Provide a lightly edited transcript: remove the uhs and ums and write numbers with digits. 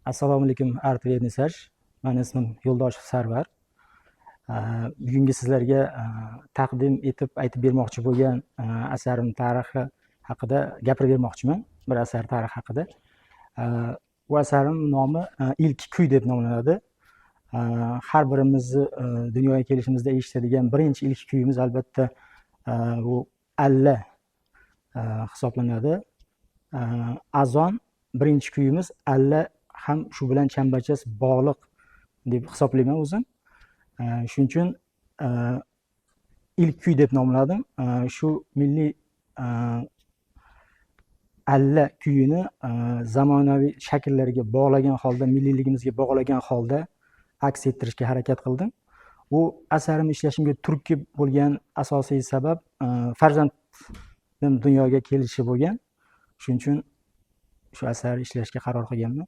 Assalomu alaykum, artverni mesaj. Meni ismim Yo'ldoshev Sarvar. Bugungi sizlarga taqdim etib aytib bermoqchi bo'lgan asarim tarixi haqida gapirib bermoqchiman. Bir asar tarix haqida. Bu asarim nomi ilk kuy deb nomlanadi. Har birimizni dunyoga kelishimizda eshitadigan birinchi ilk kuyimiz albatta bu alla hisoblanadi. Azon birinchi kuyimiz, alla ham shu bilan chambarchas bog'liq deb hisoblayman o'zim. Shuning uchun ilk kuy deb nomladim. Shu milliy alla kuyini zamonaviy shakllarga bog'lagan holda, milliyligimizga bog'lagan holda aks ettirishga harakat qildim. Bu asarimni ishlashimga turtki bo'lgan asosiy sabab farzandim dunyoga kelishi bo'lgan. Shuning uchun shu asarni ishlashga qaror qilganman.